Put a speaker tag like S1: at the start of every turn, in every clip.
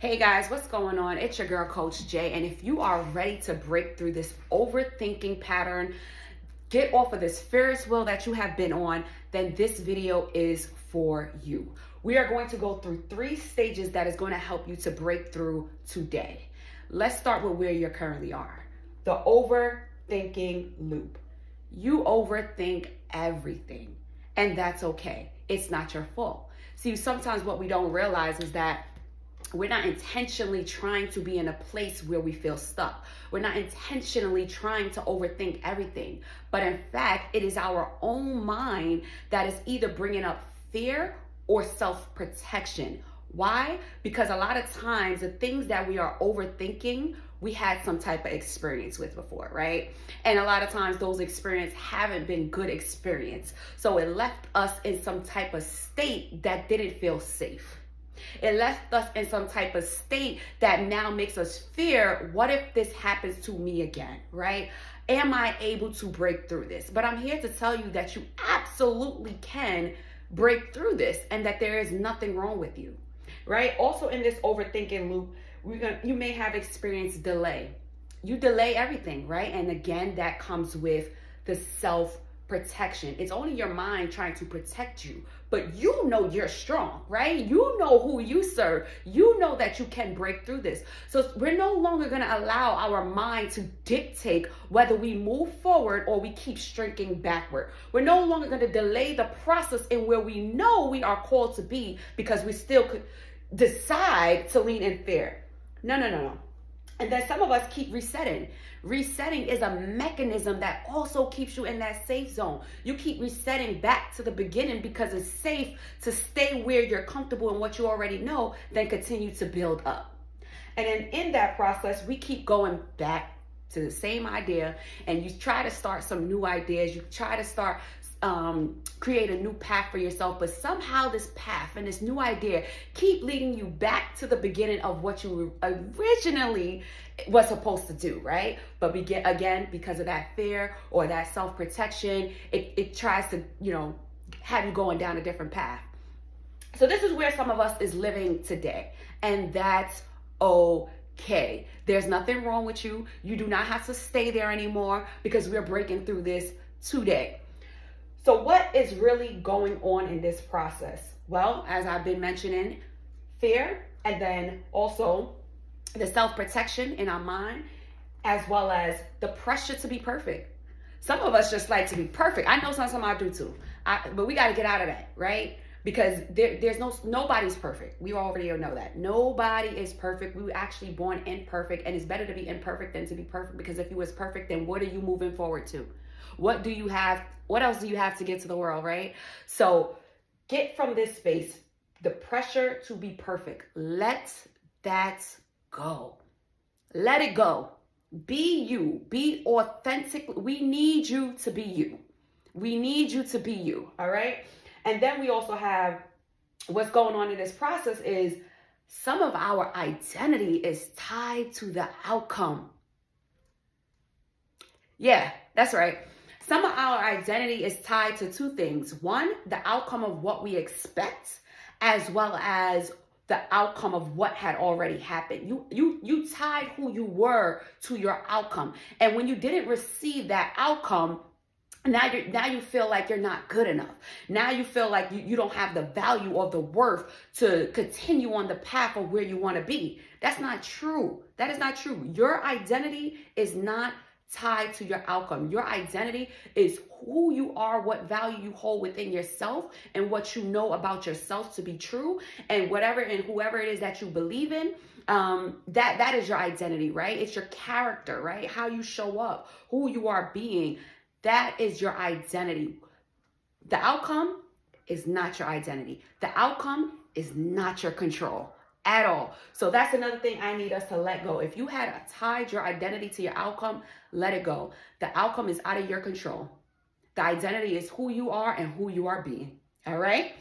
S1: Hey guys, what's going on? It's your girl, Coach Jay. And if you are ready to break through this overthinking pattern, get off of this Ferris wheel that you have been on, then this video is for you. We are going to go through 3 stages that is going to help you to break through today. Let's start with where you currently are. The overthinking loop. You overthink everything, and that's okay. It's not your fault. See, sometimes what we don't realize is that we're not intentionally trying to be in a place where we feel stuck. We're not intentionally trying to overthink everything. But in fact, it is our own mind that is either bringing up fear or self-protection. Why? Because a lot of times the things that we are overthinking, we had some type of experience with before, right? And a lot of times those experiences haven't been good experience. So it left us in some type of state that didn't feel safe. It left us in some type of state that now makes us fear, what if this happens to me again, right? Am I able to break through this? But I'm here to tell you that you absolutely can break through this and that there is nothing wrong with you, right? Also in this overthinking loop, you may have experienced delay. You delay everything, right? And again, that comes with the self-protection. It's only your mind trying to protect you, but you know you're strong, right? You know who you serve. You know that you can break through this. So we're no longer going to allow our mind to dictate whether we move forward or we keep shrinking backward. We're no longer going to delay the process in where we know we are called to be because we still could decide to lean in fear. No. And then some of us keep resetting. Resetting is a mechanism that also keeps you in that safe zone. You keep resetting back to the beginning because it's safe to stay where you're comfortable and what you already know, then continue to build up. And then in that process, we keep going back to the same idea, and you try to start some new ideas. You try to start create a new path for yourself, but somehow this path and this new idea keep leading you back to the beginning of what you originally was supposed to do, right? But again, because of that fear or that self-protection, it tries to, have you going down a different path. So this is where some of us is living today, and that's okay. There's nothing wrong with you. You do not have to stay there anymore because we're breaking through this today. So what is really going on in this process? Well, as I've been mentioning, fear, and then also the self-protection in our mind, as well as the pressure to be perfect. Some of us just like to be perfect. I know some I do too, but we got to get out of that, right? Because there's nobody's perfect. We already know that. Nobody is perfect. We were actually born imperfect, and it's better to be imperfect than to be perfect, because if you was perfect, then what are you moving forward to? What do you have? What else do you have to get to the world, right? So get from this space, the pressure to be perfect. Let that go. Let it go. Be you. Be authentic. We need you to be you. We need you to be you, all right? And then we also have what's going on in this process is some of our identity is tied to the outcome. Yeah, that's right. Some of our identity is tied to 2 things. 1, the outcome of what we expect, as well as the outcome of what had already happened. You tied who you were to your outcome. And when you didn't receive that outcome, now you feel like you're not good enough. Now you feel like you don't have the value or the worth to continue on the path of where you want to be. That's not true. That is not true. Your identity is not tied to your outcome. Your identity is who you are, what value you hold within yourself, and what you know about yourself to be true, and whatever and whoever it is that you believe in. That is your identity, right? It's your character, right? How you show up, who you are being. That is your identity. The outcome is not your identity. The outcome is not your control at all. So that's another thing I need us to let go. If you had tied your identity to your outcome, let it go. The outcome is out of your control. The identity is who you are and who you are being. All right?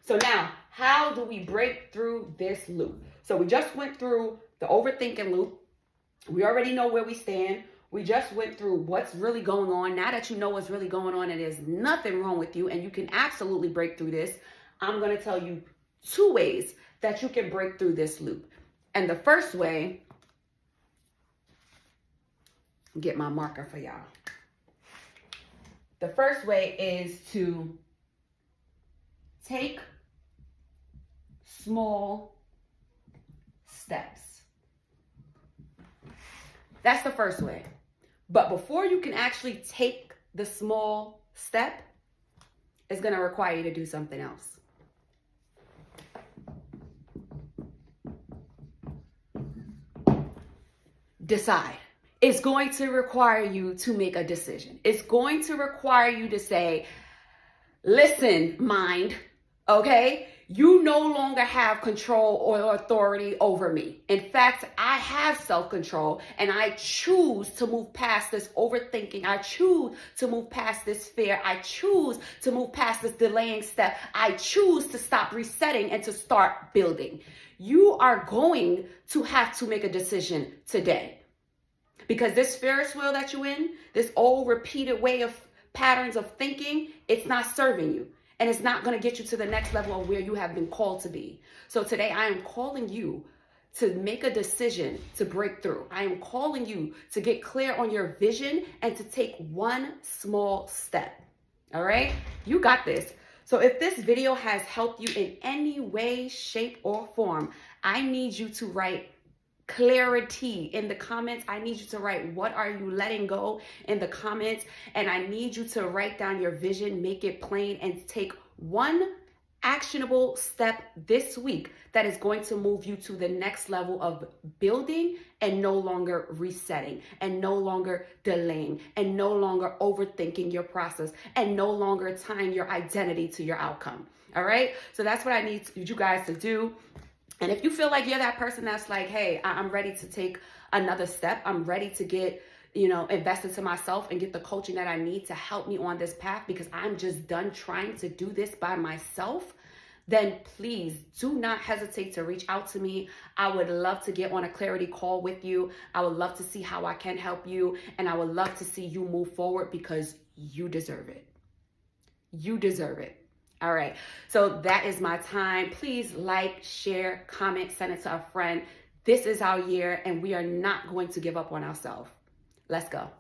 S1: So now, how do we break through this loop? So we just went through the overthinking loop. We already know where we stand. We just went through what's really going on. Now that you know what's really going on and there's nothing wrong with you and you can absolutely break through this, I'm going to tell you 2 ways that you can break through this loop. And the first way, get my marker for y'all. The first way is to take small steps. That's the first way. But before you can actually take the small step, it's going to require you to do something else. Decide. It's going to require you to make a decision. It's going to require you to say, listen, mind, okay? You no longer have control or authority over me. In fact, I have self-control, and I choose to move past this overthinking. I choose to move past this fear. I choose to move past this delaying step. I choose to stop resetting and to start building. You are going to have to make a decision today. Because this Ferris wheel that you're in, this old repeated way of patterns of thinking, it's not serving you. And it's not going to get you to the next level of where you have been called to be. So today I am calling you to make a decision to break through. I am calling you to get clear on your vision and to take one small step. All right? You got this. So if this video has helped you in any way, shape, or form, I need you to write clarity in the comments. I need you to write, what are you letting go, in the comments. And I need you to write down your vision, make it plain, and take one actionable step this week that is going to move you to the next level of building and no longer resetting and no longer delaying and no longer overthinking your process and no longer tying your identity to your outcome. All right. So that's what I need you guys to do. And if you feel like you're that person that's like, hey, I'm ready to take another step, I'm ready to get, invest into myself and get the coaching that I need to help me on this path because I'm just done trying to do this by myself, then please do not hesitate to reach out to me. I would love to get on a clarity call with you. I would love to see how I can help you. And I would love to see you move forward because you deserve it. You deserve it. All right, so that is my time. Please like, share, comment, send it to a friend. This is our year, and we are not going to give up on ourselves. Let's go.